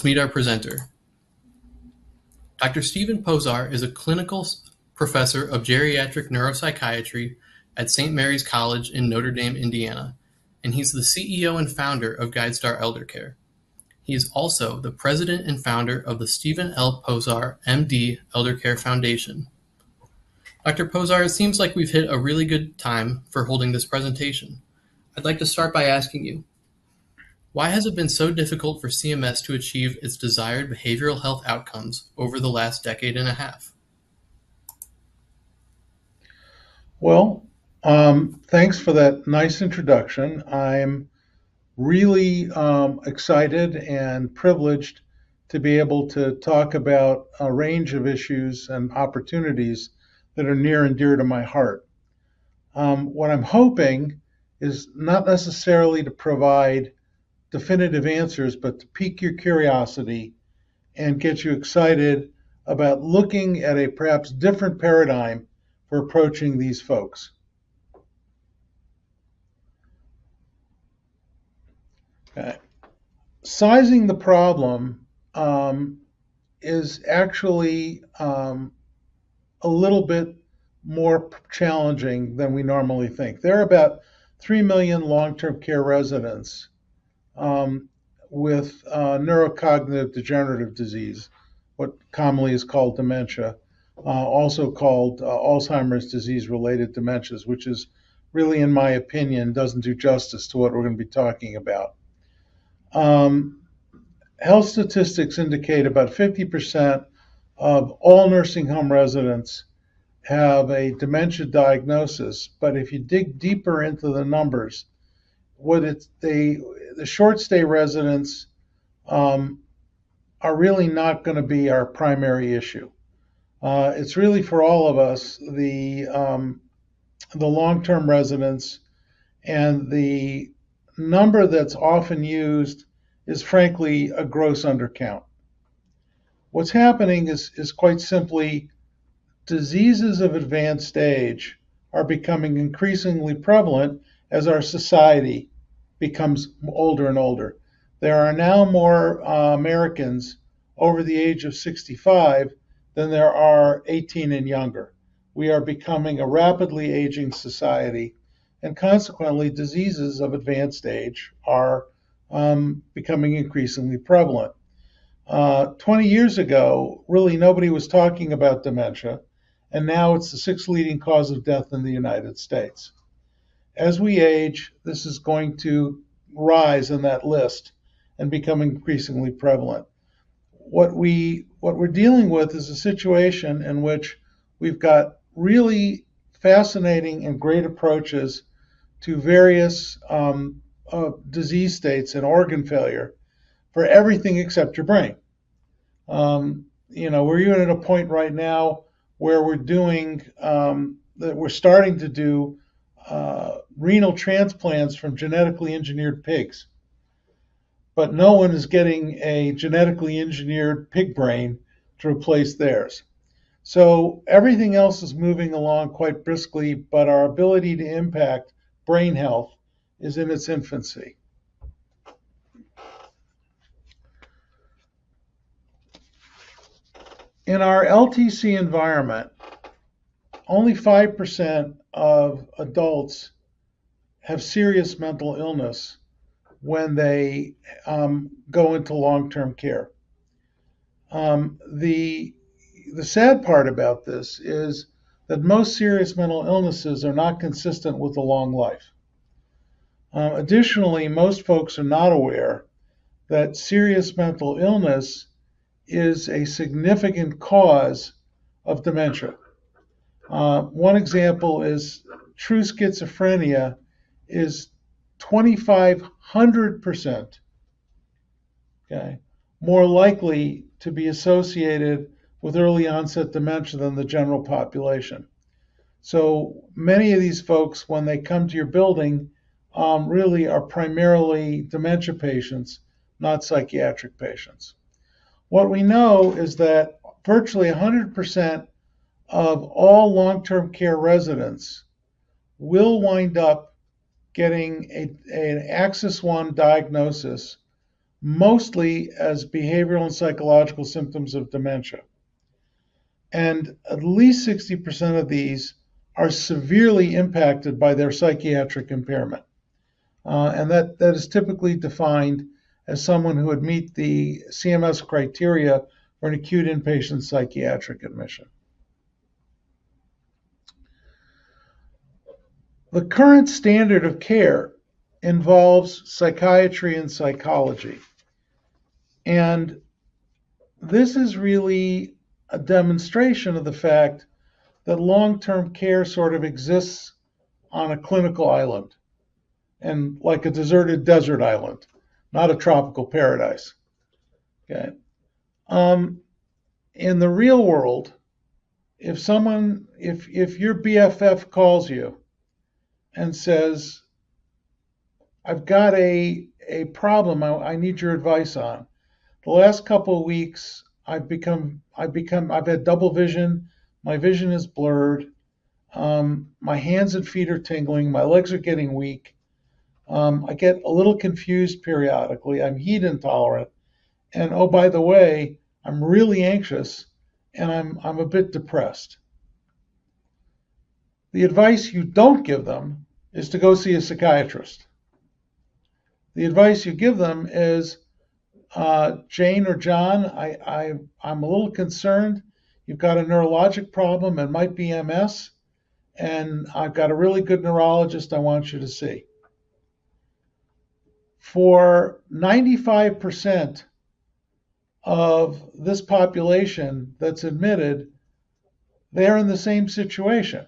let's meet our presenter. Dr. Stephen Posar is a clinical professor of geriatric neuropsychiatry at St. Mary's College in Notre Dame, Indiana, and he's the CEO and founder of GuideStar Eldercare. He is also the president and founder of the Stephen L. Posar, MD, Eldercare Foundation. Dr. Posar, it seems like we've hit a really good time for holding this presentation. I'd like to start by asking you, why has it been so difficult for CMS to achieve its desired behavioral health outcomes over the last decade and a half? Well, thanks for that nice introduction. I'm really excited and privileged to be able to talk about a range of issues and opportunities that are near and dear to my heart. What I'm hoping is not necessarily to provide definitive answers, but to pique your curiosity and get you excited about looking at a perhaps different paradigm for approaching these folks. Okay. Sizing the problem is actually a little bit more challenging than we normally think. There are about 3 million long-term care residents with neurocognitive degenerative disease, what commonly is called dementia, also called Alzheimer's disease-related dementias, which is really, in my opinion, doesn't do justice to what we're going to be talking about. Health statistics indicate about 50% of all nursing home residents have a dementia diagnosis, but if you dig deeper into the numbers, the short stay residents are really not going to be our primary issue. It's really for all of us, the long-term residents, and the number that's often used is frankly a gross undercount. What's happening is quite simply diseases of advanced stage are becoming increasingly prevalent as our society becomes older and older. There are now more Americans over the age of 65 than there are 18 and younger. We are becoming a rapidly aging society, and consequently, diseases of advanced age are becoming increasingly prevalent. 20 years ago, really nobody was talking about dementia, and now it's the sixth leading cause of death in the United States. As we age, this is going to rise in that list and become increasingly prevalent. What we're dealing with is a situation in which we've got really fascinating and great approaches to various disease states and organ failure for everything except your brain. We're even at a point right now where we're starting to do renal transplants from genetically engineered pigs, but no one is getting a genetically engineered pig brain to replace theirs. So everything else is moving along quite briskly, but our ability to impact brain health is in its infancy. In our LTC environment, only 5% of adults have serious mental illness when they go into long-term care. The sad part about this is that most serious mental illnesses are not consistent with a long life. Additionally, most folks are not aware that serious mental illness is a significant cause of dementia. One example is true schizophrenia is 2,500% more likely to be associated with early onset dementia than the general population. So many of these folks, when they come to your building, really are primarily dementia patients, not psychiatric patients. What we know is that virtually 100% of all long-term care residents will wind up getting an Axis I diagnosis mostly as behavioral and psychological symptoms of dementia. And at least 60% of these are severely impacted by their psychiatric impairment. And that is typically defined as someone who would meet the CMS criteria for an acute inpatient psychiatric admission. The current standard of care involves psychiatry and psychology. And this is really a demonstration of the fact that long-term care sort of exists on a clinical island, and like a deserted desert island, not a tropical paradise. Okay. In the real world, if your BFF calls you and says, I've got a problem I need your advice on. The last couple of weeks I've had double vision. My vision is blurred. My hands and feet are tingling. My legs are getting weak. I get a little confused periodically. I'm heat intolerant. And oh, by the way, I'm really anxious and I'm a bit depressed. The advice you don't give them is to go see a psychiatrist. The advice you give them is, Jane or John, I'm a little concerned. You've got a neurologic problem. It might be MS. And I've got a really good neurologist I want you to see. For 95% of this population that's admitted, they're in the same situation.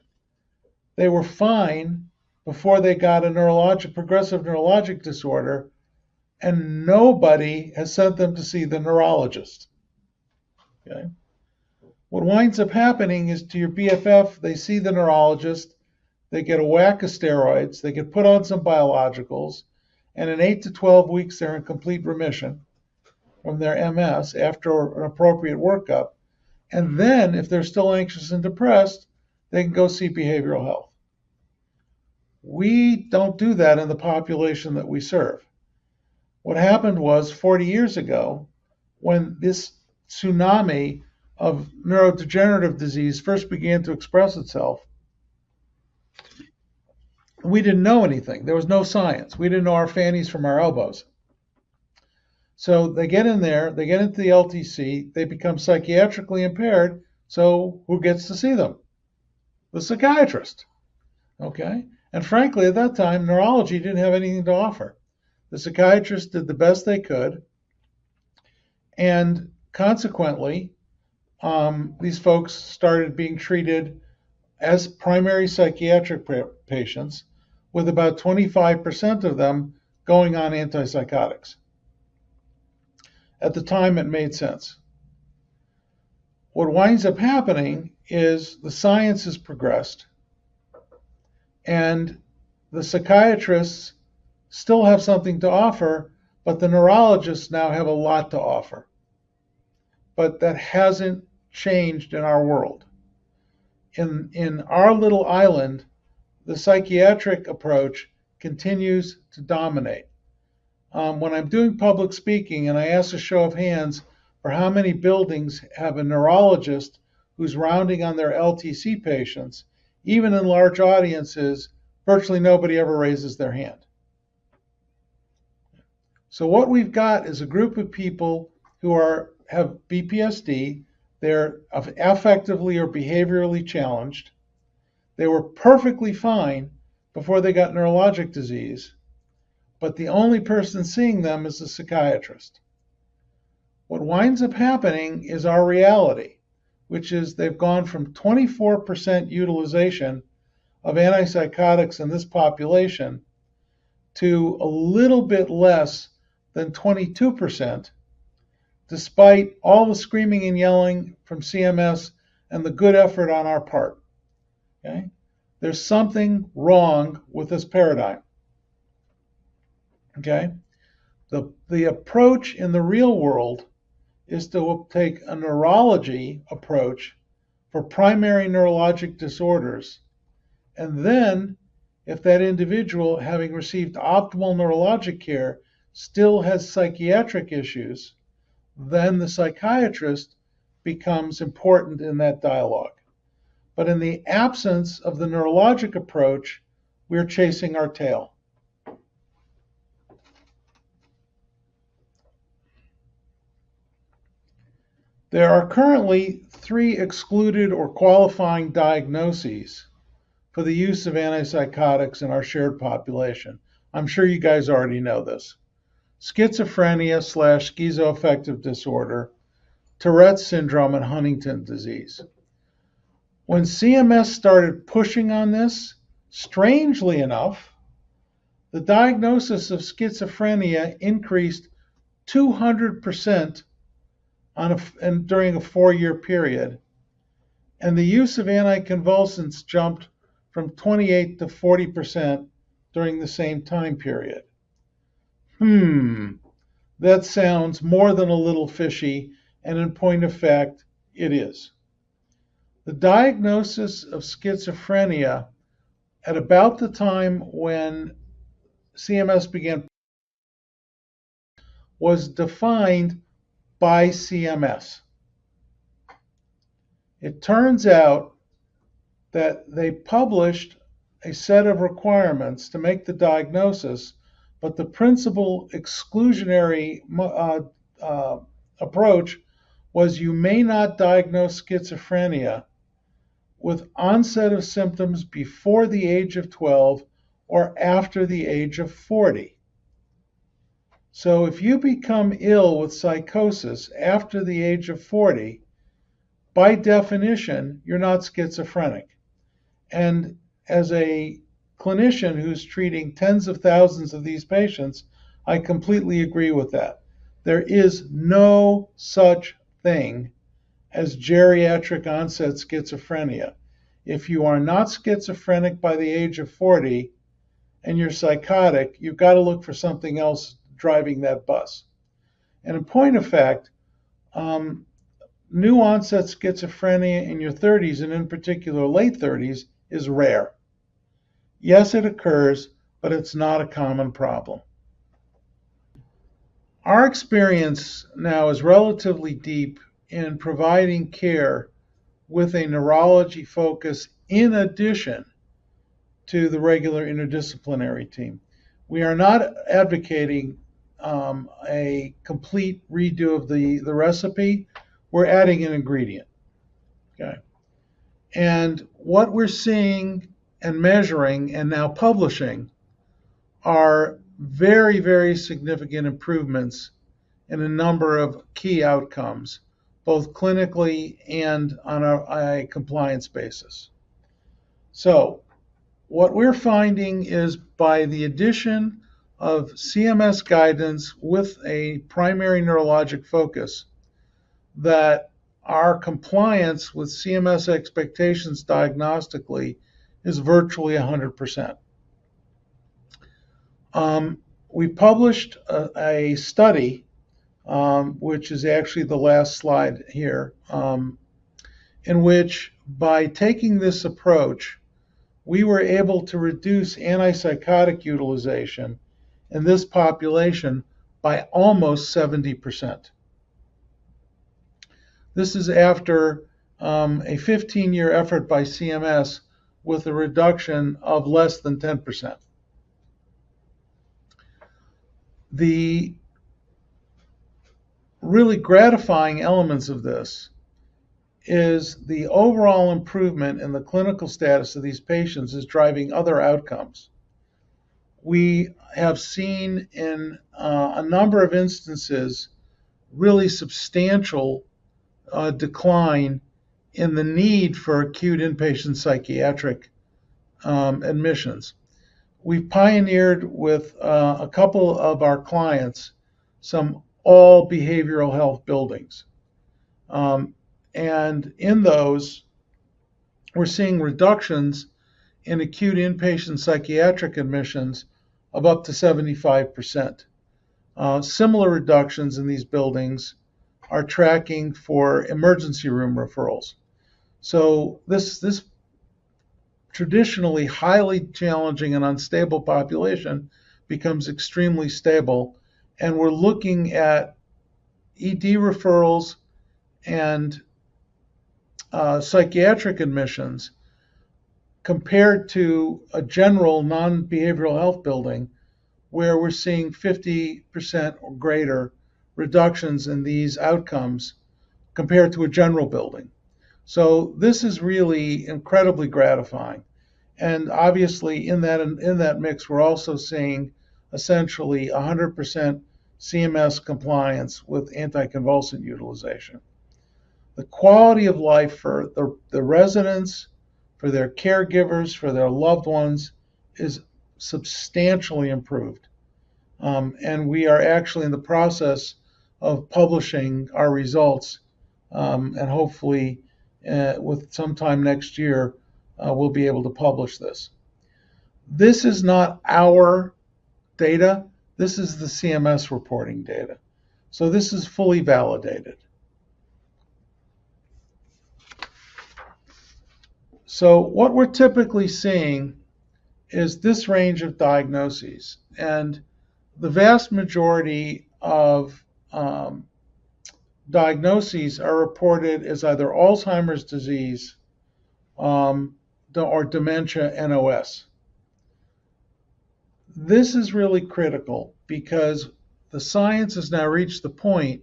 They were fine before they got a progressive neurologic disorder, and nobody has sent them to see the neurologist. Okay? What winds up happening is, to your BFF, they see the neurologist, they get a whack of steroids, they get put on some biologicals, and in 8 to 12 weeks they're in complete remission from their MS after an appropriate workup. And then, if they're still anxious and depressed, they can go see behavioral health. We don't do that in the population that we serve. What happened was 40 years ago, when this tsunami of neurodegenerative disease first began to express itself, we didn't know anything. There was no science. We didn't know our fannies from our elbows. So they get in there, they get into the LTC, they become psychiatrically impaired, so who gets to see them? The psychiatrist. Okay? And frankly, at that time, neurology didn't have anything to offer. The psychiatrists did the best they could, and consequently, these folks started being treated as primary psychiatric patients, with about 25% of them going on antipsychotics. At the time, it made sense. What winds up happening is the science has progressed, and the psychiatrists still have something to offer, but the neurologists now have a lot to offer. But that hasn't changed in our world. In our little island, the psychiatric approach continues to dominate. When I'm doing public speaking and I ask a show of hands for how many buildings have a neurologist who's rounding on their LTC patients, even in large audiences, virtually nobody ever raises their hand. So what we've got is a group of people who have BPSD. They're affectively or behaviorally challenged. They were perfectly fine before they got neurologic disease, but the only person seeing them is the psychiatrist. What winds up happening is our reality, which is they've gone from 24% utilization of antipsychotics in this population to a little bit less than 22%, despite all the screaming and yelling from CMS and the good effort on our part. Okay? There's something wrong with this paradigm. Okay? The approach in the real world is to take a neurology approach for primary neurologic disorders, and then, if that individual, having received optimal neurologic care, still has psychiatric issues, then the psychiatrist becomes important in that dialogue. But in the absence of the neurologic approach, we're chasing our tail. There are currently 3 excluded or qualifying diagnoses for the use of antipsychotics in our shared population. I'm sure you guys already know this. Schizophrenia/schizoaffective disorder, Tourette's syndrome, and Huntington's disease. When CMS started pushing on this, strangely enough, the diagnosis of schizophrenia increased 200% during a 4-year period, and the use of anticonvulsants jumped from 28 to 40% during the same time period. That sounds more than a little fishy, and in point of fact, it is. The diagnosis of schizophrenia at about the time when CMS began was defined by CMS. It turns out that they published a set of requirements to make the diagnosis, but the principal exclusionary approach was you may not diagnose schizophrenia with onset of symptoms before the age of 12 or after the age of 40. So if you become ill with psychosis after the age of 40, by definition, you're not schizophrenic. And as a clinician who's treating tens of thousands of these patients, I completely agree with that. There is no such thing as geriatric onset schizophrenia. If you are not schizophrenic by the age of 40 and you're psychotic, you've got to look for something else driving that bus. And in point of fact, new onset schizophrenia in your 30s, and in particular late 30s, is rare. Yes, it occurs, but it's not a common problem. Our experience now is relatively deep in providing care with a neurology focus in addition to the regular interdisciplinary team. We are not advocating a complete redo of the recipe. We're adding an ingredient. Okay. And what we're seeing and measuring and now publishing are very, very significant improvements in a number of key outcomes, both clinically and on a compliance basis. So what we're finding is by the addition of CMS guidance with a primary neurologic focus, that our compliance with CMS expectations diagnostically is virtually 100%. We published a study, which is actually the last slide here, in which by taking this approach, we were able to reduce antipsychotic utilization in this population by almost 70%. This is after a 15-year effort by CMS with a reduction of less than 10%. The really gratifying elements of this is the overall improvement in the clinical status of these patients is driving other outcomes. We have seen in a number of instances really substantial decline in the need for acute inpatient psychiatric admissions. We've pioneered with a couple of our clients some all behavioral health buildings. And in those, we're seeing reductions in acute inpatient psychiatric admissions of up to 75%. Similar reductions in these buildings are tracking for emergency room referrals. So this traditionally highly challenging and unstable population becomes extremely stable, and we're looking at ED referrals and psychiatric admissions compared to a general non-behavioral health building where we're seeing 50% or greater reductions in these outcomes compared to a general building. So this is really incredibly gratifying. And obviously in that mix, we're also seeing essentially 100% CMS compliance with anticonvulsant utilization. The quality of life for the residents, for their caregivers, for their loved ones is substantially improved. And we are actually in the process of publishing our results, and hopefully with sometime next year, we'll be able to publish this. This is not our data. This is the CMS reporting data. So this is fully validated. So what we're typically seeing is this range of diagnoses. And the vast majority of diagnoses are reported as either Alzheimer's disease or dementia NOS. This is really critical because the science has now reached the point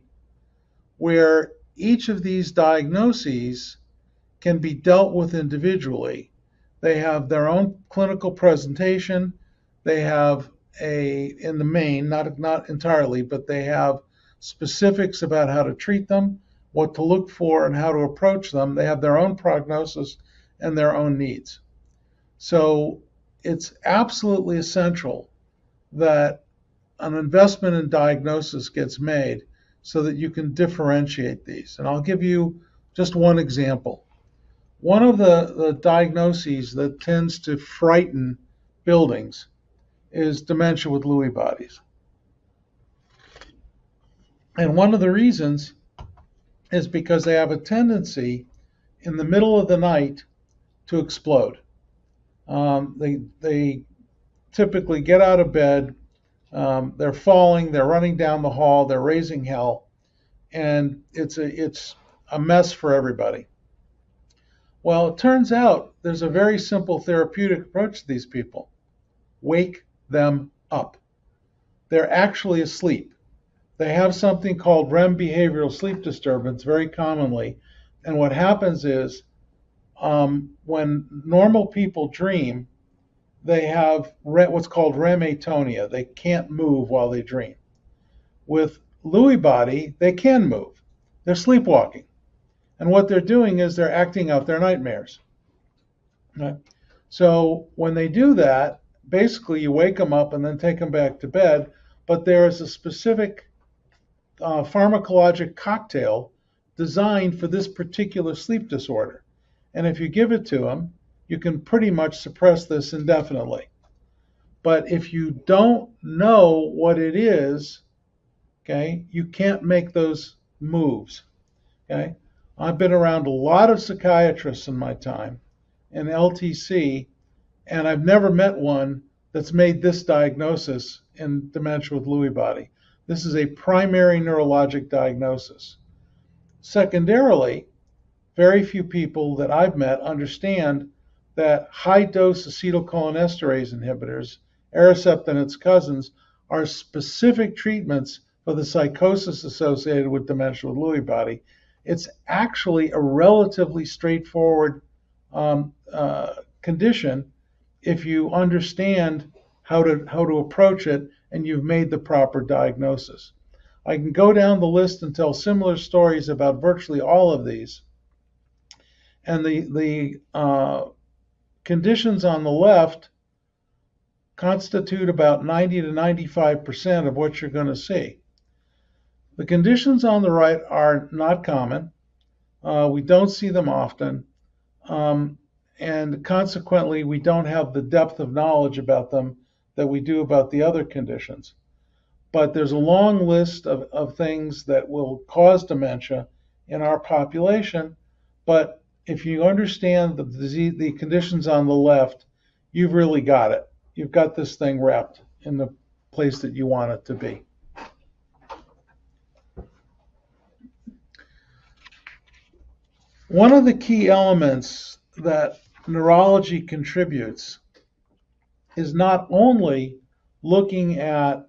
where each of these diagnoses can be dealt with individually. They have their own clinical presentation. They have in the main, not entirely, but they have specifics about how to treat them, what to look for, and how to approach them. They have their own prognosis and their own needs. So it's absolutely essential that an investment in diagnosis gets made so that you can differentiate these. And I'll give you just one example. One of the diagnoses that tends to frighten buildings is dementia with Lewy bodies. And one of the reasons is because they have a tendency in the middle of the night to explode. They typically get out of bed, they're falling, they're running down the hall, they're raising hell, and it's a mess for everybody. Well, it turns out there's a very simple therapeutic approach to these people. Wake them up. They're actually asleep. They have something called REM behavioral sleep disturbance very commonly. And what happens is when normal people dream, they have what's called REM atonia. They can't move while they dream. With Lewy body, they can move. They're sleepwalking. And what they're doing is they're acting out their nightmares. Right? So when they do that, basically you wake them up and then take them back to bed, but there is a specific pharmacologic cocktail designed for this particular sleep disorder. And if you give it to them, you can pretty much suppress this indefinitely. But if you don't know what it is, okay, you can't make those moves. Okay? I've been around a lot of psychiatrists in my time in LTC, and I've never met one that's made this diagnosis in dementia with Lewy body. This is a primary neurologic diagnosis. Secondarily, very few people that I've met understand that high-dose acetylcholinesterase inhibitors, Aricept and its cousins, are specific treatments for the psychosis associated with dementia with Lewy body. It's actually a relatively straightforward condition if you understand how to approach it and you've made the proper diagnosis. I can go down the list and tell similar stories about virtually all of these. And the conditions on the left constitute about 90 to 95% of what you're going to see. The conditions on the right are not common. We don't see them often. And consequently, we don't have the depth of knowledge about them that we do about the other conditions. But there's a long list of things that will cause dementia in our population. But if you understand the disease, the conditions on the left, you've really got it. You've got this thing wrapped in the place that you want it to be. One of the key elements that neurology contributes is not only looking at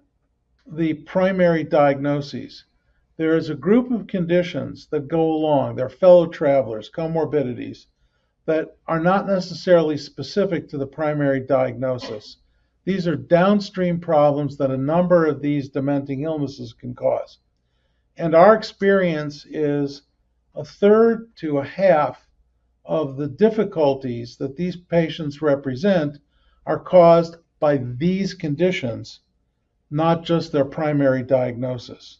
the primary diagnoses. There is a group of conditions that go along, they're fellow travelers, comorbidities, that are not necessarily specific to the primary diagnosis. These are downstream problems that a number of these dementing illnesses can cause. And our experience is a third to a half of the difficulties that these patients represent are caused by these conditions, not just their primary diagnosis.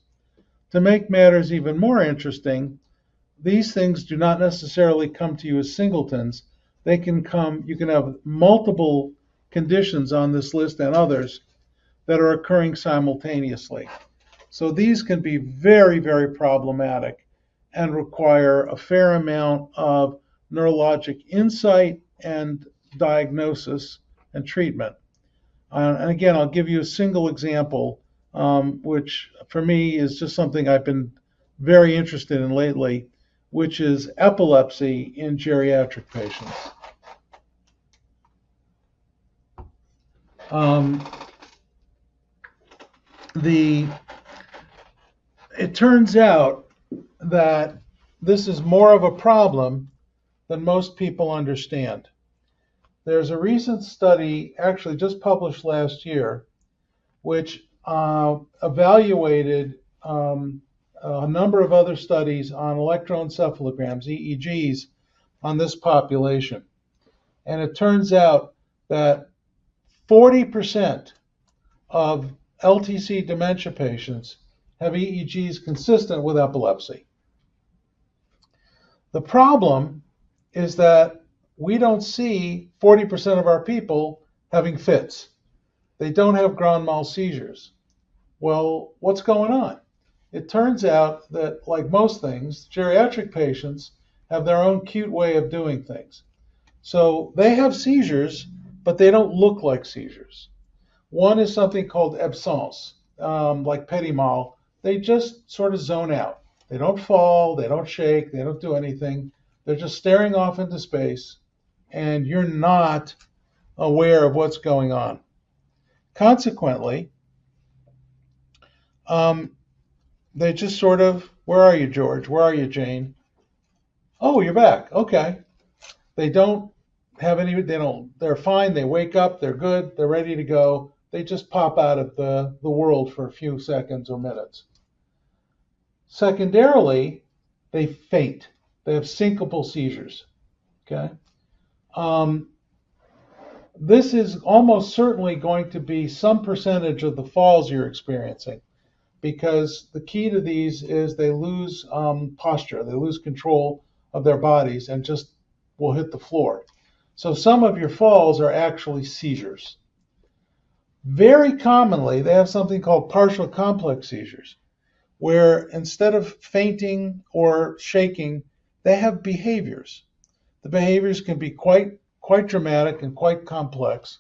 To make matters even more interesting, these things do not necessarily come to you as singletons. They can come, you can have multiple conditions on this list and others that are occurring simultaneously. So these can be very, very problematic and require a fair amount of neurologic insight and diagnosis and treatment. And again, I'll give you a single example, which for me is just something I've been very interested in lately, which is epilepsy in geriatric patients. It turns out that this is more of a problem than most people understand. There's a recent study, actually just published last year, which evaluated a number of other studies on electroencephalograms, EEGs, on this population. And it turns out that 40% of LTC dementia patients have EEGs consistent with epilepsy. The problem is that we don't see 40% of our people having fits. They don't have grand mal seizures. Well, what's going on? It turns out that, like most things, geriatric patients have their own cute way of doing things. So they have seizures, but they don't look like seizures. One is something called absence, like petit mal. They just sort of zone out. They don't fall, they don't shake, they don't do anything. They're just staring off into space, and you're not aware of what's going on. Consequently, they just sort of, where are you, George? Where are you, Jane? Oh, you're back. Okay. They don't have any, they're fine. They wake up, they're good, they're ready to go. They just pop out of the world for a few seconds or minutes. Secondarily, they faint. They have syncopal seizures. Okay. This is almost certainly going to be some percentage of the falls you're experiencing, because the key to these is they lose posture, they lose control of their bodies and just will hit the floor. So some of your falls are actually seizures. Very commonly, they have something called partial complex seizures, where instead of fainting or shaking, they have behaviors. The behaviors can be quite dramatic and quite complex.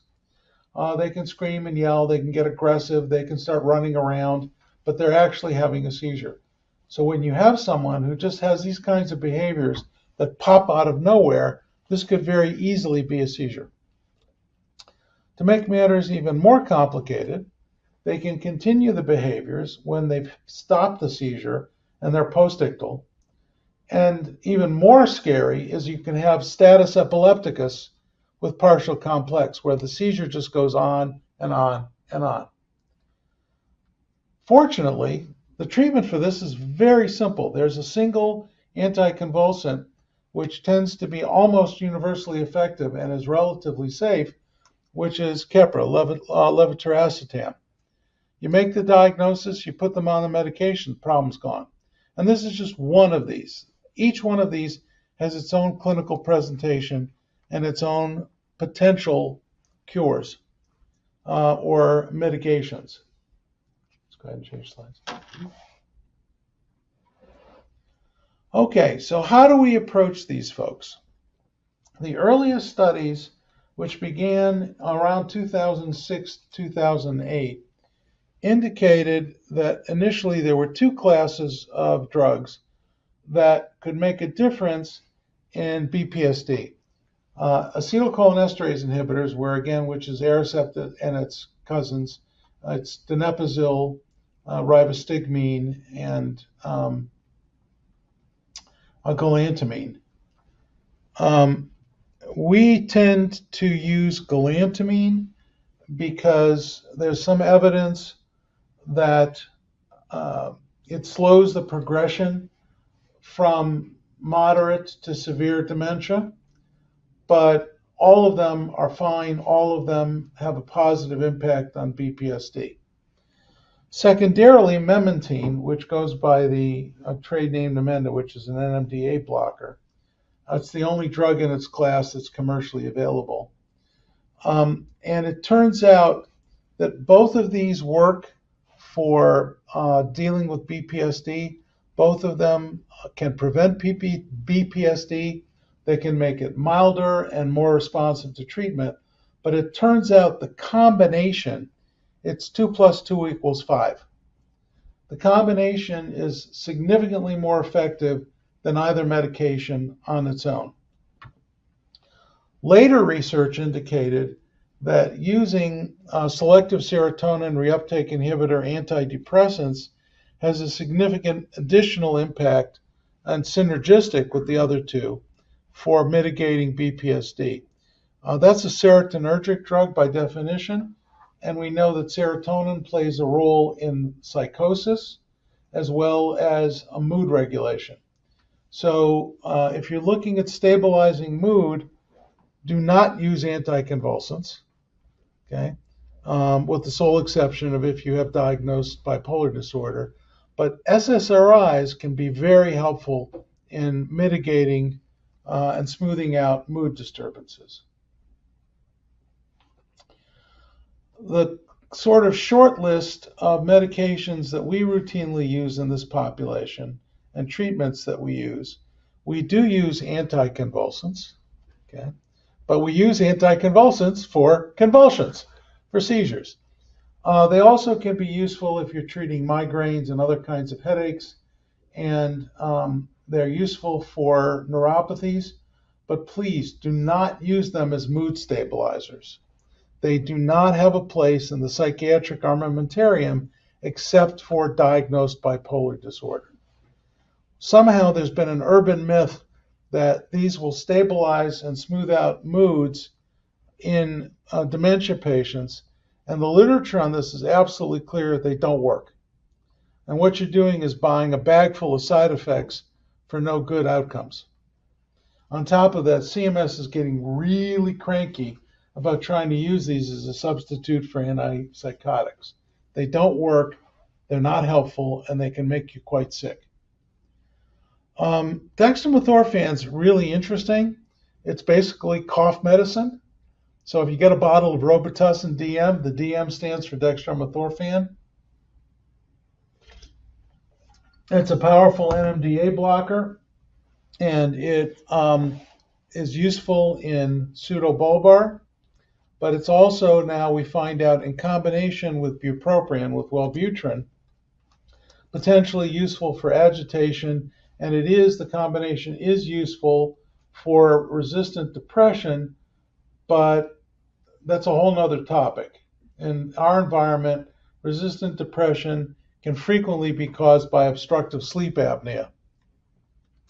They can scream and yell, they can get aggressive, they can start running around, but they're actually having a seizure. So when you have someone who just has these kinds of behaviors that pop out of nowhere, this could very easily be a seizure. To make matters even more complicated, they can continue the behaviors when they've stopped the seizure and they're postictal. And even more scary is you can have status epilepticus with partial complex, where the seizure just goes on and on and on. Fortunately, the treatment for this is very simple. There's a single anticonvulsant which tends to be almost universally effective and is relatively safe, which is Keppra, levetiracetam. You make the diagnosis, you put them on the medication, problem's gone. And this is just one of these. Each one of these has its own clinical presentation and its own potential cures or mitigations. Let's go ahead and change slides. Okay, so how do we approach these folks? The earliest studies, which began around 2006, 2008, indicated that initially there were two classes of drugs that could make a difference in BPSD. Acetylcholinesterase inhibitors, which is Aricept and its cousins, it's donepezil, ribostigmine, and galantamine. We tend to use galantamine because there's some evidence that it slows the progression from moderate to severe dementia, but all of them are fine. All of them have a positive impact on BPSD. Secondarily, memantine, which goes by the trade name Namenda, which is an NMDA blocker. It's the only drug in its class that's commercially available. And it turns out that both of these work for dealing with BPSD. Both of them can prevent BPSD. They can make it milder and more responsive to treatment. But it turns out the combination, it's 2 + 2 = 5. The combination is significantly more effective than either medication on its own. Later research indicated that using selective serotonin reuptake inhibitor antidepressants has a significant additional impact and synergistic with the other two for mitigating BPSD. That's a serotonergic drug by definition, and we know that serotonin plays a role in psychosis as well as a mood regulation. So if you're looking at stabilizing mood, do not use anticonvulsants, okay? With the sole exception of if you have diagnosed bipolar disorder. But SSRIs can be very helpful in mitigating and smoothing out mood disturbances. The sort of short list of medications that we routinely use in this population and treatments that we do use anticonvulsants, okay? But we use anticonvulsants for convulsions, for seizures. They also can be useful if you're treating migraines and other kinds of headaches, and they're useful for neuropathies, but please do not use them as mood stabilizers. They do not have a place in the psychiatric armamentarium except for diagnosed bipolar disorder. Somehow there's been an urban myth that these will stabilize and smooth out moods in dementia patients, and the literature on this is absolutely clear they don't work. And what you're doing is buying a bag full of side effects for no good outcomes. On top of that, CMS is getting really cranky about trying to use these as a substitute for antipsychotics. They don't work, they're not helpful, and they can make you quite sick. Dextromethorphan is really interesting. It's basically cough medicine. So if you get a bottle of Robitussin DM, the DM stands for dextromethorphan. It's a powerful NMDA blocker, and it is useful in pseudobulbar, but it's also now we find out in combination with bupropion, with Wellbutrin, potentially useful for agitation, and the combination is useful for resistant depression, but that's a whole nother topic. In our environment, resistant depression can frequently be caused by obstructive sleep apnea.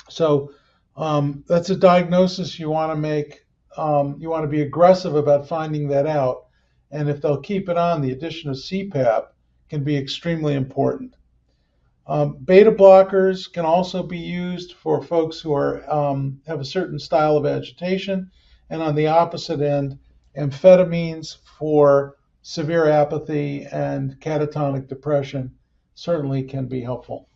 So that's a diagnosis you want to make. You want to be aggressive about finding that out. And if they'll keep it on, the addition of CPAP can be extremely important. Beta blockers can also be used for folks who have a certain style of agitation. And on the opposite end, amphetamines for severe apathy and catatonic depression certainly can be helpful.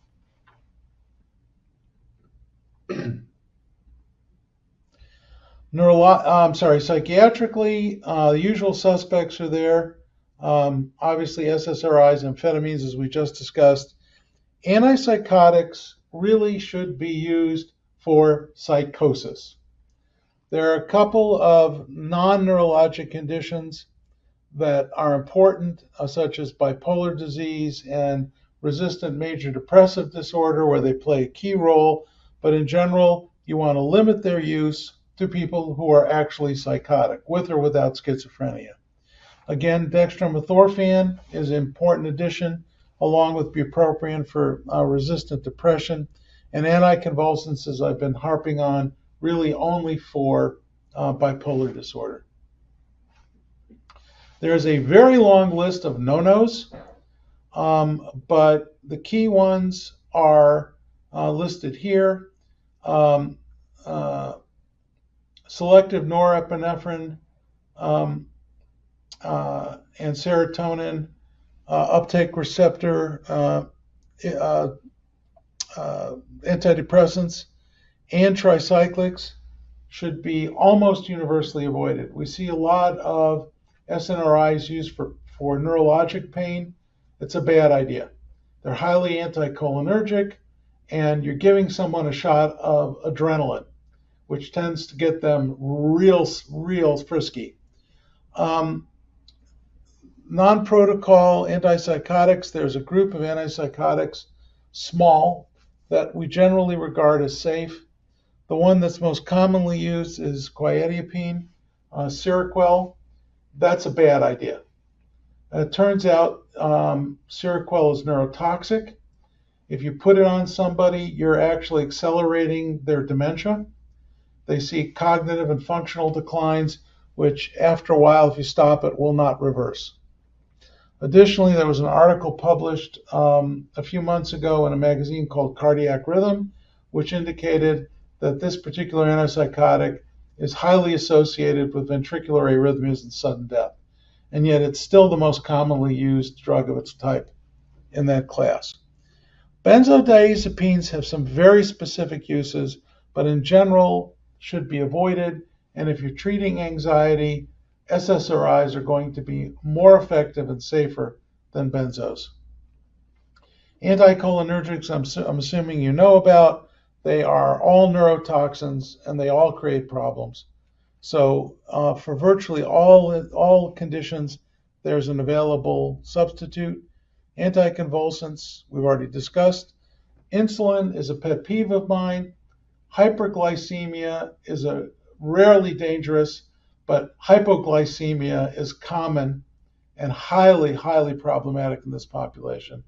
Psychiatrically, the usual suspects are there. Obviously, SSRIs, amphetamines, as we just discussed. Antipsychotics really should be used for psychosis. There are a couple of non-neurologic conditions that are important, such as bipolar disease and resistant major depressive disorder, where they play a key role. But in general, You want to limit their use to people who are actually psychotic, with or without schizophrenia. Again, dextromethorphan is an important addition, along with bupropion for resistant depression, and anticonvulsants, as I've been harping on, really only for bipolar disorder. There's a very long list of no-nos, but the key ones are listed here. Selective norepinephrine and serotonin uptake receptor antidepressants and tricyclics should be almost universally avoided. We see a lot of SNRIs used for neurologic pain. It's a bad idea. They're highly anticholinergic, and you're giving someone a shot of adrenaline, which tends to get them real frisky. Non-protocol antipsychotics, there's a group of antipsychotics, small, that we generally regard as safe. The one that's most commonly used is quetiapine, Seroquel. That's a bad idea. It turns out Seroquel is neurotoxic. If you put it on somebody, you're actually accelerating their dementia. They see cognitive and functional declines, which after a while, if you stop it, will not reverse. Additionally, there was an article published a few months ago in a magazine called Cardiac Rhythm, which indicated that this particular antipsychotic is highly associated with ventricular arrhythmias and sudden death. And yet it's still the most commonly used drug of its type in that class. Benzodiazepines have some very specific uses, but in general should be avoided. And if you're treating anxiety, SSRIs are going to be more effective and safer than benzos. Anticholinergics, I'm assuming you know about. They are all neurotoxins, and they all create problems. So for virtually all conditions, there's an available substitute. Anticonvulsants, we've already discussed. Insulin is a pet peeve of mine. Hyperglycemia is a rarely dangerous, but hypoglycemia is common and highly problematic in this population.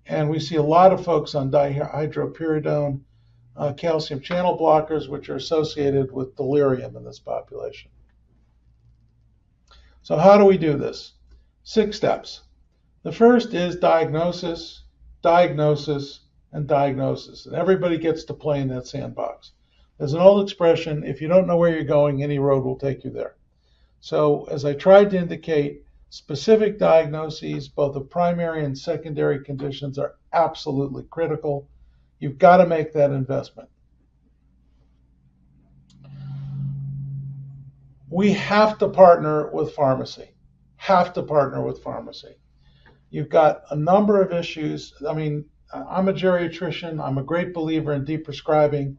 And we see a lot of folks on dihydropyridone, calcium channel blockers, which are associated with delirium in this population. So how do we do this? 6 steps. The first is diagnosis, diagnosis, and diagnosis. And everybody gets to play in that sandbox. There's an old expression, if you don't know where you're going, any road will take you there. So as I tried to indicate, specific diagnoses, both of primary and secondary conditions, are absolutely critical. You've got to make that investment. We have to partner with pharmacy. You've got a number of issues. I mean, I'm a geriatrician. I'm a great believer in deprescribing.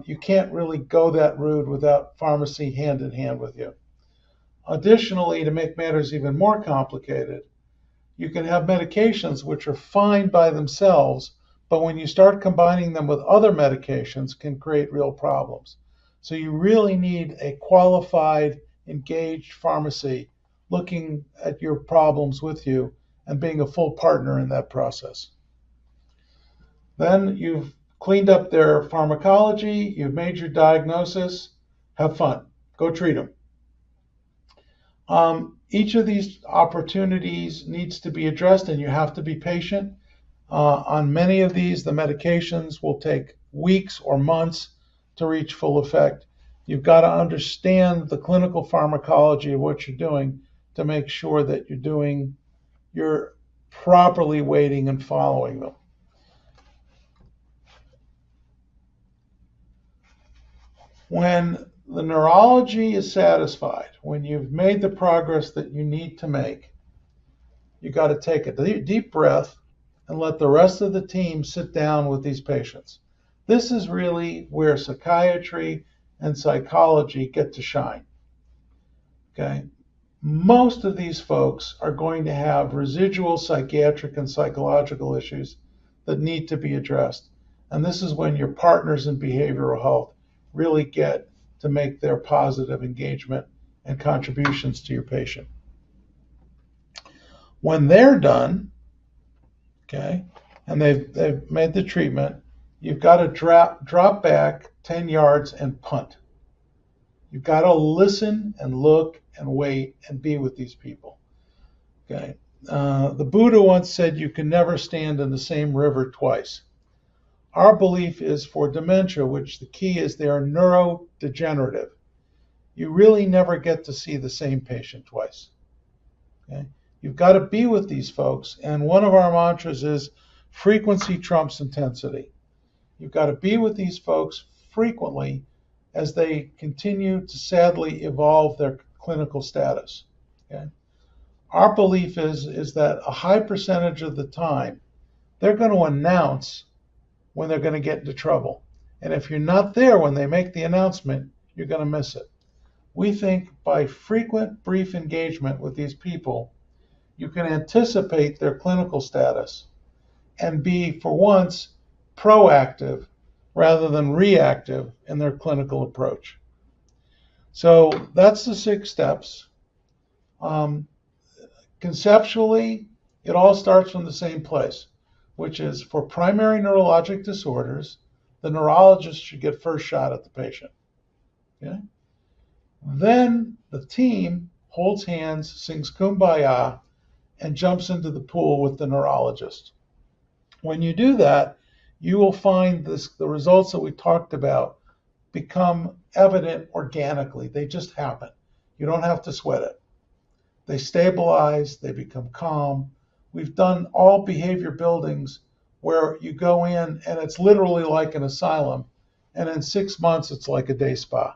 You can't really go that route without pharmacy hand in hand with you. Additionally, to make matters even more complicated, you can have medications which are fine by themselves, but when you start combining them with other medications, can create real problems. So you really need a qualified, engaged pharmacy looking at your problems with you and being a full partner in that process. Then you've cleaned up their pharmacology, you've made your diagnosis, have fun, go treat them. Each of these opportunities needs to be addressed, and you have to be patient. On many of these, the medications will take weeks or months to reach full effect. You've got to understand the clinical pharmacology of what you're doing to make sure that you're properly weighting and following them. When the neurology is satisfied, when you've made the progress that you need to make, you got to take a deep breath and let the rest of the team sit down with these patients. This is really where psychiatry and psychology get to shine. Okay? Most of these folks are going to have residual psychiatric and psychological issues that need to be addressed. And this is when your partners in behavioral health really get to make their positive engagement and contributions to your patient. When they're done, okay, and they've made the treatment, you've got to drop back 10 yards and punt. You've got to listen and look and wait and be with these people. Okay. The Buddha once said you can never stand in the same river twice. Our belief is for dementia, which the key is they are neurodegenerative. You really never get to see the same patient twice. Okay? You've got to be with these folks, and one of our mantras is frequency trumps intensity. You've got to be with these folks frequently as they continue to sadly evolve their clinical status. Okay? Our belief is that a high percentage of the time, they're going to announce when they're going to get into trouble. And if you're not there when they make the announcement, you're going to miss it. We think by frequent, brief engagement with these people, you can anticipate their clinical status and be, for once, proactive rather than reactive in their clinical approach. So that's the 6 steps. Conceptually, it all starts from the same place, which is for primary neurologic disorders, the neurologist should get first shot at the patient. Okay? Then the team holds hands, sings Kumbaya, and jumps into the pool with the neurologist. When you do that, you will find the results that we talked about become evident organically. They just happen. You don't have to sweat it. They stabilize, they become calm. We've done all behavior buildings where you go in and it's literally like an asylum, and in 6 months it's like a day spa.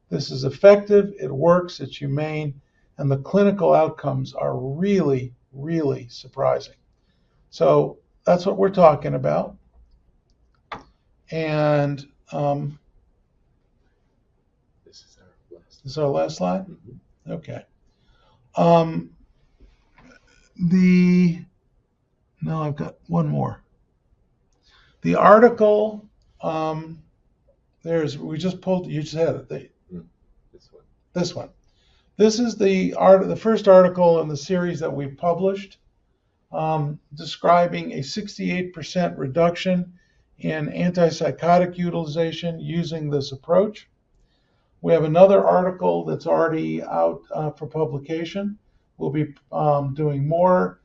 This is effective, it works, it's humane, and the clinical outcomes are really, really surprising. So that's what we're talking about. And this is our last slide? Mm-hmm. Okay. No, I've got one more. The article, we just pulled, you just had it. This one. This is the first article in the series that we've published, describing a 68% reduction in antipsychotic utilization using this approach. We have another article that's already out for publication. We'll be doing more,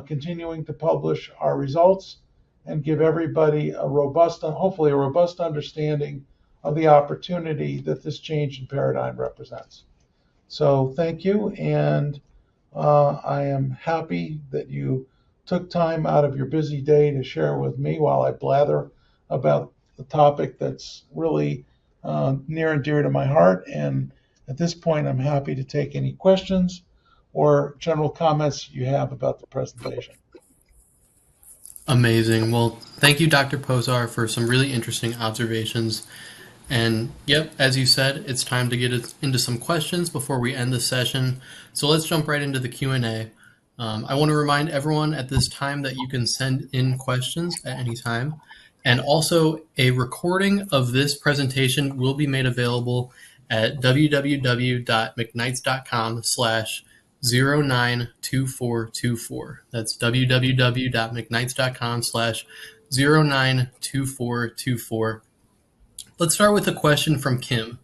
continuing to publish our results and give everybody hopefully a robust understanding of the opportunity that this change in paradigm represents. So thank you, and I am happy that you took time out of your busy day to share with me while I blather about the topic that's really near and dear to my heart. And at this point, I'm happy to take any questions or general comments you have about the presentation. Amazing. Well, thank you, Dr. Posar, for some really interesting observations. And yep, as you said, it's time to get into some questions before we end the session. So let's jump right into the Q&A. I want to remind everyone at this time that you can send in questions at any time. And also, a recording of this presentation will be made available at www.mcknights.com/092424. That's www.mcknights.com/092424. Let's start with a question from Kim.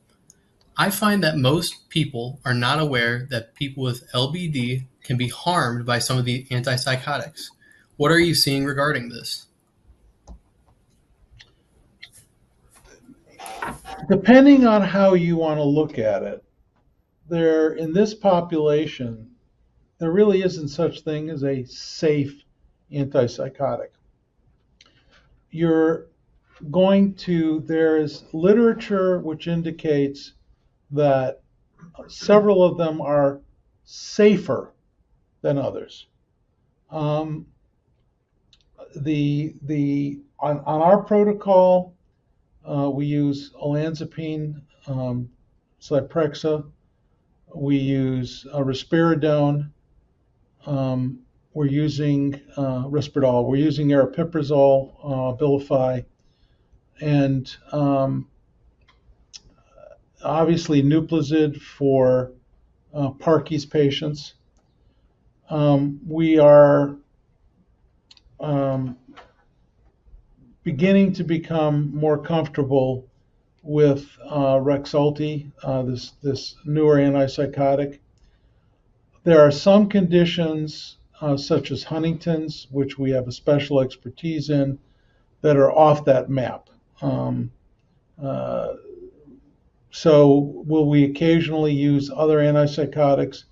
I find that most people are not aware that people with LBD can be harmed by some of the antipsychotics. What are you seeing regarding this? Depending on how you want to look at it, in this population, there really isn't such thing as a safe antipsychotic. There's literature which indicates that several of them are safer than others. On our protocol, we use olanzapine, Zyprexa. We use risperidone. We're using Risperdal. We're using aripiprazole, Abilify. and obviously Nuplazid for Parkies patients. We are beginning to become more comfortable with Rexulti, this newer antipsychotic. There are some conditions, such as Huntington's, which we have a special expertise in, that are off that map. So, will we occasionally use other antipsychotics?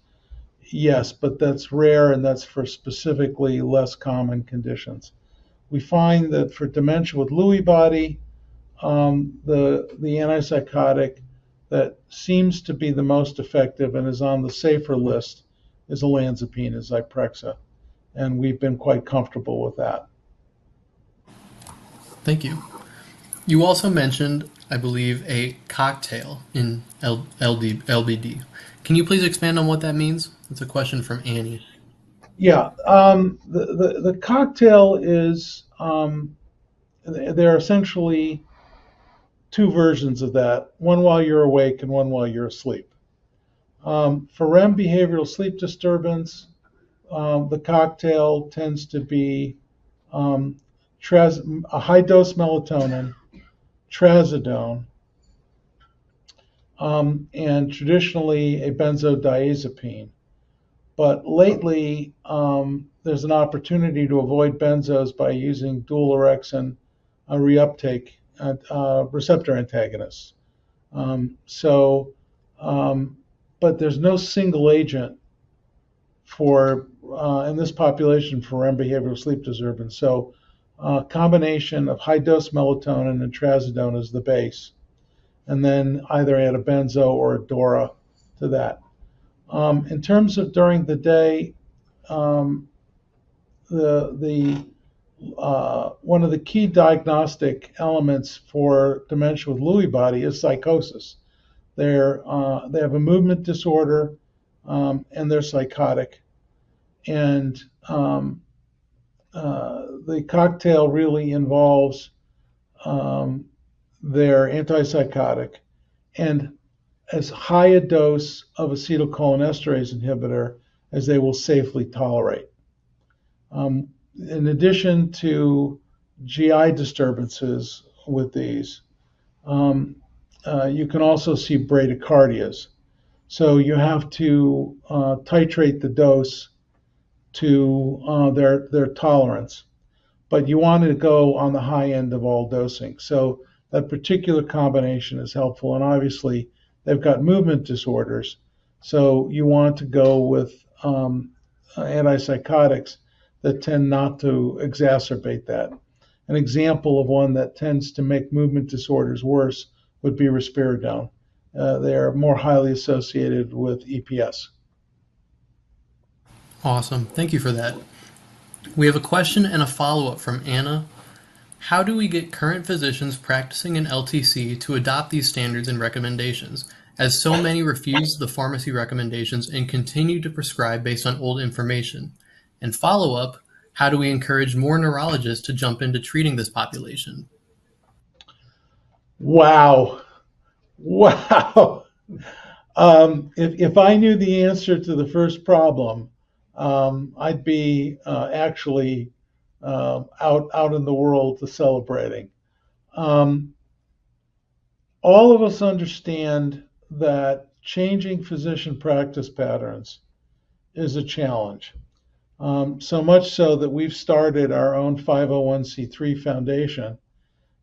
Yes, but that's rare and that's for specifically less common conditions. We find that for dementia with Lewy body, the antipsychotic that seems to be the most effective and is on the safer list is olanzapine, is Zyprexa, and we've been quite comfortable with that. Thank you. You also mentioned, I believe, a cocktail in LBD. Can you please expand on what that means? It's a question from Annie. Yeah, the cocktail is there are essentially two versions of that: one while you're awake and one while you're asleep. For REM behavioral sleep disturbance, the cocktail tends to be um, a high dose melatonin, trazodone, and traditionally a benzodiazepine. But lately, there's an opportunity to avoid benzos by using dual orexin reuptake receptor antagonists. So, but there's no single agent for in this population for REM behavioral sleep disturbance. So, a combination of high dose melatonin and trazodone is the base, and then either add a benzo or a DORA to that. In terms of during the day, the one of the key diagnostic elements for dementia with Lewy body is psychosis. They have a movement disorder, and they're psychotic, and the cocktail really involves their antipsychotic and as high a dose of acetylcholinesterase inhibitor as they will safely tolerate. In addition to GI disturbances with these, you can also see bradycardias. So you have to titrate the dose to their tolerance, but you want to go on the high end of all dosing. So that particular combination is helpful, and obviously they've got movement disorders, so you want to go with antipsychotics that tend not to exacerbate that. An example of one that tends to make movement disorders worse would be risperidone. They are more highly associated with EPS. Awesome. Thank you for that. We have a question and a follow-up from Anna. How do we get current physicians practicing in LTC to adopt these standards and recommendations, as so many refuse the pharmacy recommendations and continue to prescribe based on old information? And follow-up, how do we encourage more neurologists to jump into treating this population? Wow. Wow. If I knew the answer to the first problem, I'd be actually out in the world celebrating. All of us understand that changing physician practice patterns is a challenge. So much so that we've started our own 501c3 foundation,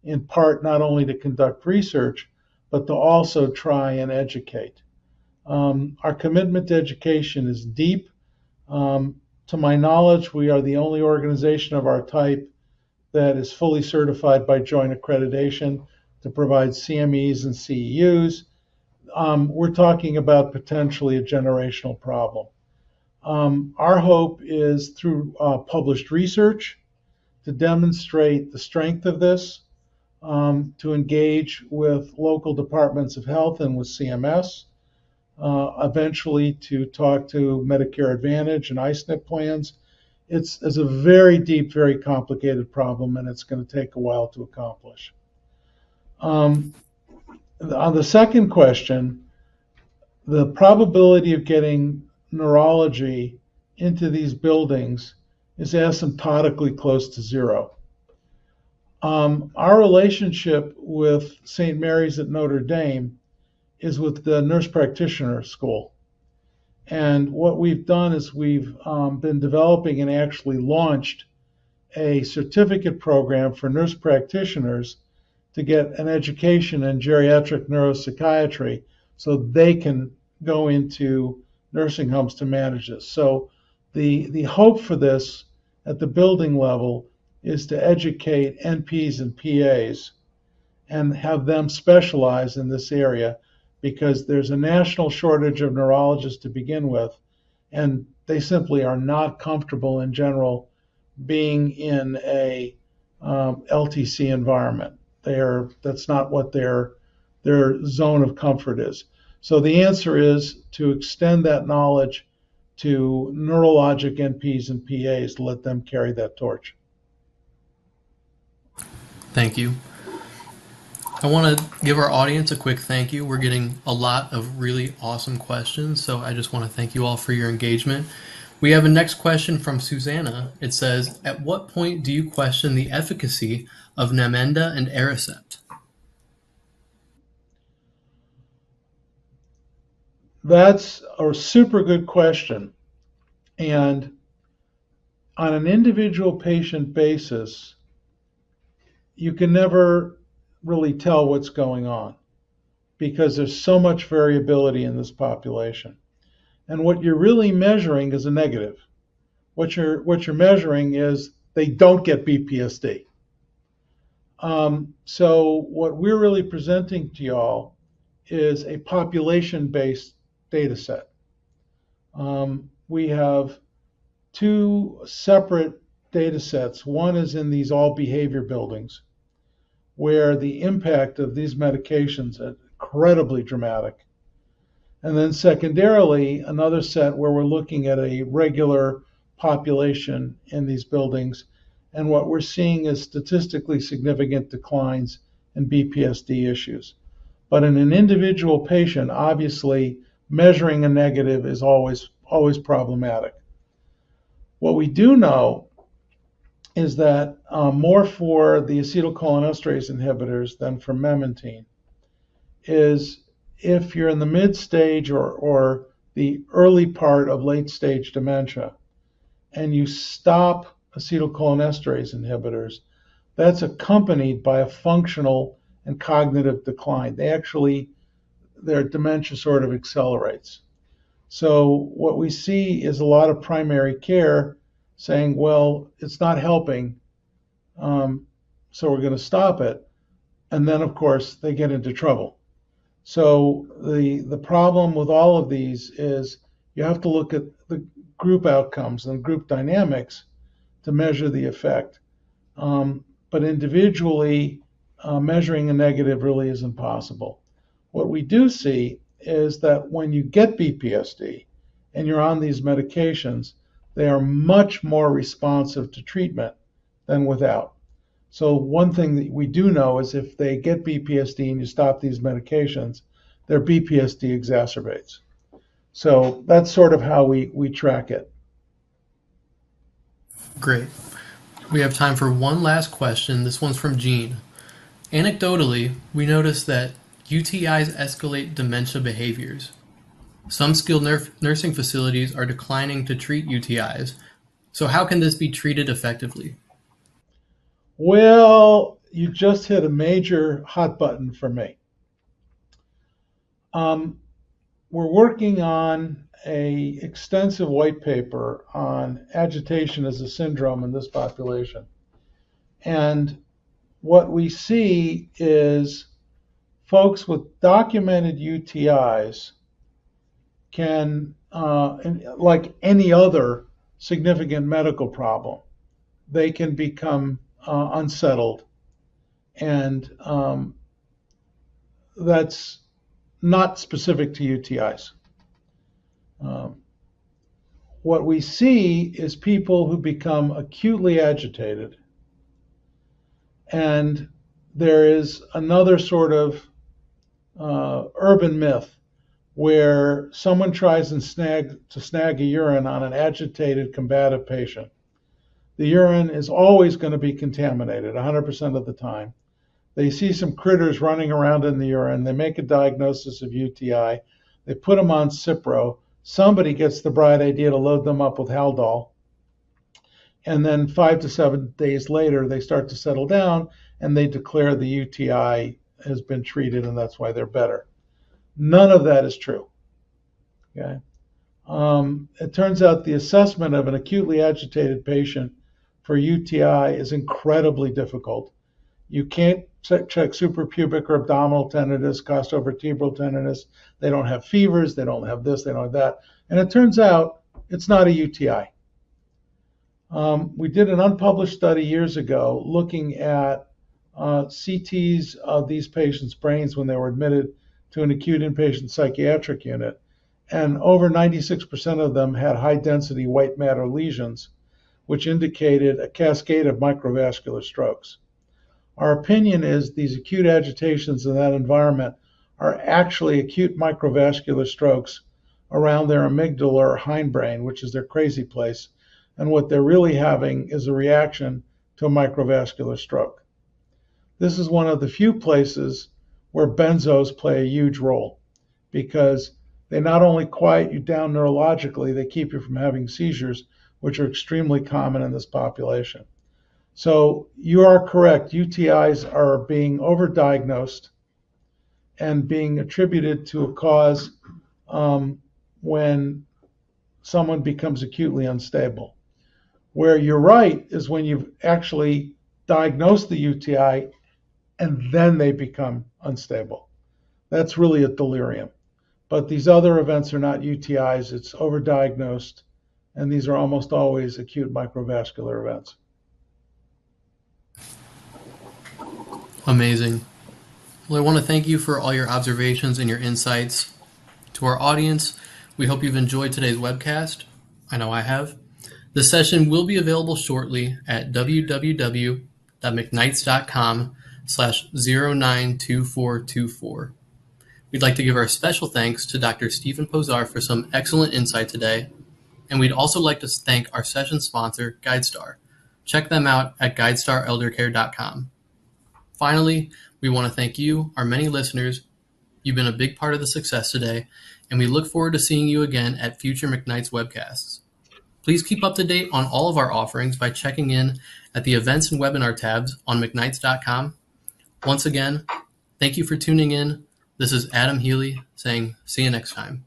in part not only to conduct research, but to also try and educate. Our commitment to education is deep. To my knowledge, we are the only organization of our type that is fully certified by joint accreditation to provide CMEs and CEUs. We're talking about potentially a generational problem. Our hope is through published research to demonstrate the strength of this, to engage with local departments of health and with CMS, eventually to talk to Medicare Advantage and ISNP plans. It's a very deep, very complicated problem, and it's going to take a while to accomplish. Um, on the second question, the probability of getting neurology into these buildings is asymptotically close to zero. Our relationship with St. Mary's at Notre Dame is with the nurse practitioner school. And what we've done is we've been developing and actually launched a certificate program for nurse practitioners to get an education in geriatric neuropsychiatry so they can go into nursing homes to manage this. So the hope for this at the building level is to educate NPs and PAs and have them specialize in this area because there's a national shortage of neurologists to begin with, and they simply are not comfortable in general being in a LTC environment. That's not what their zone of comfort is. So the answer is to extend that knowledge to neurologic NPs and PAs, let them carry that torch. Thank you. I want to give our audience a quick thank you. We're getting a lot of really awesome questions, so I just want to thank you all for your engagement. We have a next question from Susanna. It says, at what point do you question the efficacy of Namenda and Aricept? That's a super good question. And on an individual patient basis, you can never really tell what's going on because there's so much variability in this population. And what you're really measuring is a negative. What you're measuring is they don't get BPSD. So what we're really presenting to y'all is a population-based data set. We have two separate data sets. One is in these all behavior buildings, where the impact of these medications is incredibly dramatic. And then secondarily, another set where we're looking at a regular population in these buildings. And what we're seeing is statistically significant declines in BPSD issues. But in an individual patient, obviously, measuring a negative is always problematic. What we do know is that more for the acetylcholinesterase inhibitors than for memantine is if you're in the mid stage or the early part of late stage dementia and you stop acetylcholinesterase inhibitors, that's accompanied by a functional and cognitive decline. Their dementia sort of accelerates. So what we see is a lot of primary care saying, well, it's not helping, so we're going to stop it. And then, of course, they get into trouble. So the problem with all of these is you have to look at the group outcomes and group dynamics to measure the effect. But individually, measuring a negative really is impossible. What we do see is that when you get BPSD and you're on these medications, they are much more responsive to treatment than without. So one thing that we do know is if they get BPSD and you stop these medications, their BPSD exacerbates. So that's sort of how we track it. Great. We have time for one last question. This one's from Jean. Anecdotally, we noticed that UTIs escalate dementia behaviors. Some skilled nursing facilities are declining to treat UTIs. So how can this be treated effectively? Well, you just hit a major hot button for me. We're working on an extensive white paper on agitation as a syndrome in this population. And what we see is folks with documented UTIs can, like any other significant medical problem, they can become unsettled. And that's not specific to UTIs. What we see is people who become acutely agitated, and there is another sort of urban myth where someone tries to snag a urine on an agitated, combative patient. The urine is always going to be contaminated 100% of the time. They see some critters running around in the urine. They make a diagnosis of UTI. They put them on Cipro. Somebody gets the bright idea to load them up with Haldol. And then 5 to 7 days later, they start to settle down and they declare the UTI has been treated and that's why they're better. None of that is true. Okay. It turns out the assessment of an acutely agitated patient for UTI is incredibly difficult. You can't check suprapubic or abdominal tenderness, costovertebral tenderness. They don't have fevers. They don't have this. They don't have that. And it turns out it's not a UTI. We did an unpublished study years ago looking at CTs of these patients' brains when they were admitted to an acute inpatient psychiatric unit. And over 96% of them had high-density white matter lesions, which indicated a cascade of microvascular strokes. Our opinion is these acute agitations in that environment are actually acute microvascular strokes around their amygdala or hindbrain, which is their crazy place. And what they're really having is a reaction to a microvascular stroke. This is one of the few places where benzos play a huge role because they not only quiet you down neurologically, they keep you from having seizures, which are extremely common in this population. So you are correct. UTIs are being overdiagnosed and being attributed to a cause when someone becomes acutely unstable. Where you're right is when you've actually diagnosed the UTI and then they become unstable. That's really a delirium. But these other events are not UTIs, it's overdiagnosed, and these are almost always acute microvascular events. Amazing. Well, I want to thank you for all your observations and your insights. To our audience, we hope you've enjoyed today's webcast. I know I have. The session will be available shortly at www.mcknights.com/092424. We'd like to give our special thanks to Dr. Stephen Posar for some excellent insight today, and we'd also like to thank our session sponsor, GuideStar. Check them out at guidestareldercare.com. Finally, we want to thank you, our many listeners. You've been a big part of the success today, and we look forward to seeing you again at future McKnight's webcasts. Please keep up to date on all of our offerings by checking in at the events and webinar tabs on mcknights.com. Once again, thank you for tuning in. This is Adam Healy saying, see you next time.